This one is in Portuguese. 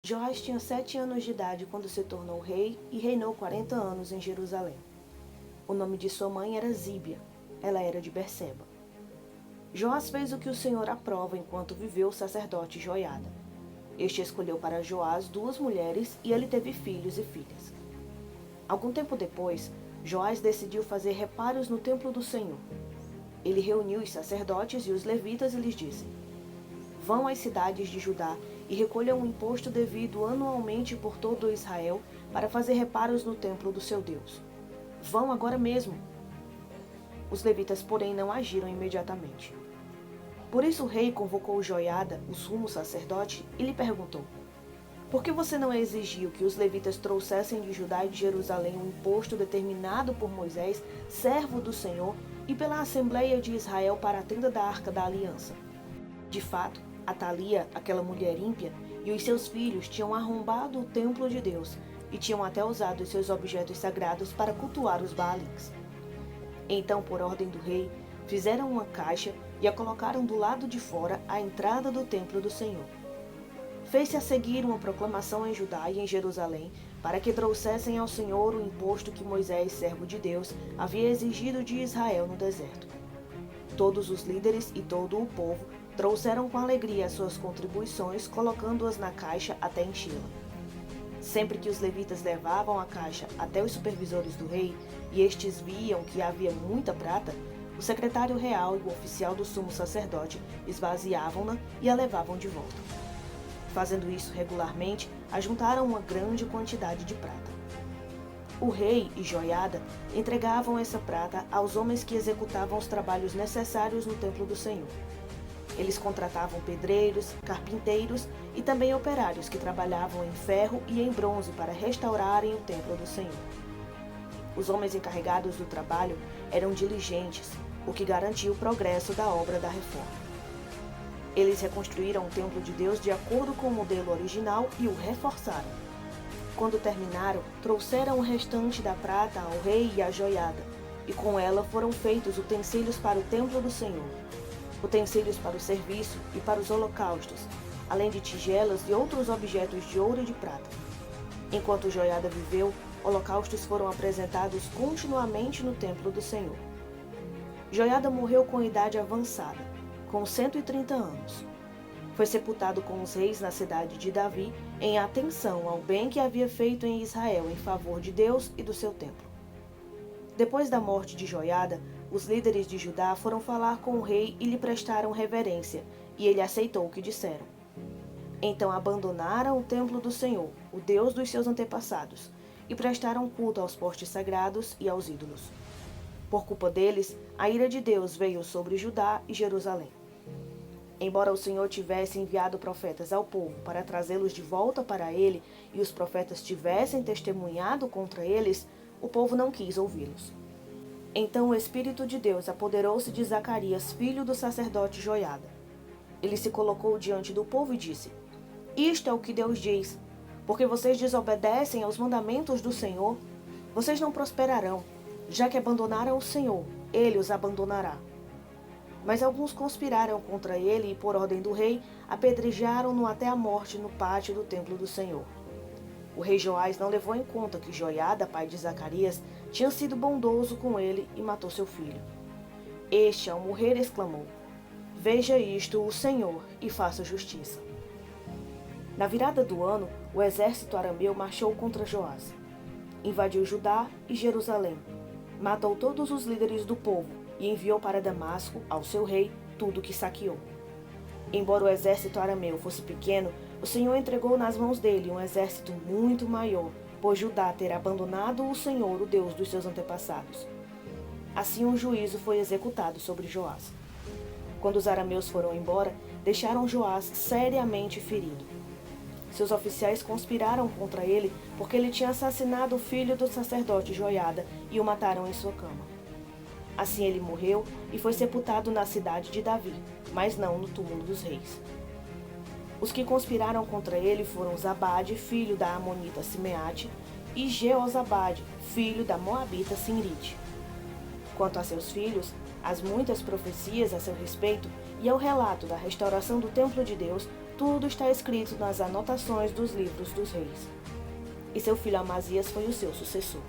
Joás tinha 7 anos de idade quando se tornou rei e reinou 40 anos em Jerusalém. O nome de sua mãe era Zíbia. Ela era de Berseba. Joás fez o que o Senhor aprova enquanto viveu o sacerdote Joiada. Este escolheu para Joás 2 mulheres e ele teve filhos e filhas. Algum tempo depois, Joás decidiu fazer reparos no templo do Senhor. Ele reuniu os sacerdotes e os levitas e lhes disse: Vão às cidades de Judá e recolham o imposto devido anualmente por todo Israel para fazer reparos no templo do seu Deus. Vão agora mesmo. Os levitas, porém, não agiram imediatamente. Por isso o rei convocou Joiada, o sumo sacerdote, e lhe perguntou: Por que você não exigiu que os levitas trouxessem de Judá e de Jerusalém um imposto determinado por Moisés, servo do Senhor, e pela Assembleia de Israel para a tenda da Arca da Aliança? De fato, Atalia, aquela mulher ímpia, e os seus filhos tinham arrombado o templo de Deus e tinham até usado os seus objetos sagrados para cultuar os Baalins. Então, por ordem do rei, fizeram uma caixa e a colocaram do lado de fora à entrada do templo do Senhor. Fez-se a seguir uma proclamação em Judá e em Jerusalém para que trouxessem ao Senhor o imposto que Moisés, servo de Deus, havia exigido de Israel no deserto. Todos os líderes e todo o povo trouxeram com alegria as suas contribuições, colocando-as na caixa até enchê-la. Sempre que os levitas levavam a caixa até os supervisores do rei, e estes viam que havia muita prata, o secretário real e o oficial do sumo sacerdote esvaziavam-na e a levavam de volta. Fazendo isso regularmente, ajuntaram uma grande quantidade de prata. O rei e Joiada entregavam essa prata aos homens que executavam os trabalhos necessários no templo do Senhor. Eles contratavam pedreiros, carpinteiros e também operários que trabalhavam em ferro e em bronze para restaurarem o templo do Senhor. Os homens encarregados do trabalho eram diligentes, o que garantia o progresso da obra da reforma. Eles reconstruíram o templo de Deus de acordo com o modelo original e o reforçaram. Quando terminaram, trouxeram o restante da prata ao rei e à Joiada, e com ela foram feitos utensílios para o templo do Senhor, utensílios para o serviço e para os holocaustos, além de tigelas e outros objetos de ouro e de prata. Enquanto Joiada viveu, holocaustos foram apresentados continuamente no templo do Senhor. Joiada morreu com idade avançada, com 130 anos. Foi sepultado com os reis na cidade de Davi, em atenção ao bem que havia feito em Israel em favor de Deus e do seu templo. Depois da morte de Joiada, os líderes de Judá foram falar com o rei e lhe prestaram reverência, e ele aceitou o que disseram. Então abandonaram o templo do Senhor, o Deus dos seus antepassados, e prestaram culto aos postes sagrados e aos ídolos. Por culpa deles, a ira de Deus veio sobre Judá e Jerusalém. Embora o Senhor tivesse enviado profetas ao povo para trazê-los de volta para ele, e os profetas tivessem testemunhado contra eles, o povo não quis ouvi-los. Então o Espírito de Deus apoderou-se de Zacarias, filho do sacerdote Joiada. Ele se colocou diante do povo e disse: Isto é o que Deus diz. Porque vocês desobedecem aos mandamentos do Senhor, vocês não prosperarão. Já que abandonaram o Senhor, ele os abandonará. Mas alguns conspiraram contra ele e, por ordem do rei, apedrejaram-no até a morte no pátio do templo do Senhor. O rei Joás não levou em conta que Joiada, pai de Zacarias, tinha sido bondoso com ele e matou seu filho. Este, ao morrer, exclamou: Veja isto, o Senhor, e faça justiça. Na virada do ano, o exército arameu marchou contra Joás. Invadiu Judá e Jerusalém. Matou todos os líderes do povo e enviou para Damasco, ao seu rei, tudo o que saqueou. Embora o exército arameu fosse pequeno, o Senhor entregou nas mãos dele um exército muito maior, pois Judá terá abandonado o Senhor, o Deus dos seus antepassados. Assim um juízo foi executado sobre Joás. Quando os arameus foram embora, deixaram Joás seriamente ferido. Seus oficiais conspiraram contra ele porque ele tinha assassinado o filho do sacerdote Joiada e o mataram em sua cama. Assim ele morreu e foi sepultado na cidade de Davi, mas não no túmulo dos reis. Os que conspiraram contra ele foram Zabade, filho da amonita Simeate, e Jeozabade, filho da moabita Sinrite. Quanto a seus filhos, as muitas profecias a seu respeito e ao relato da restauração do templo de Deus Tudo está escrito nas anotações dos livros dos reis. E seu filho Amazias foi o seu sucessor.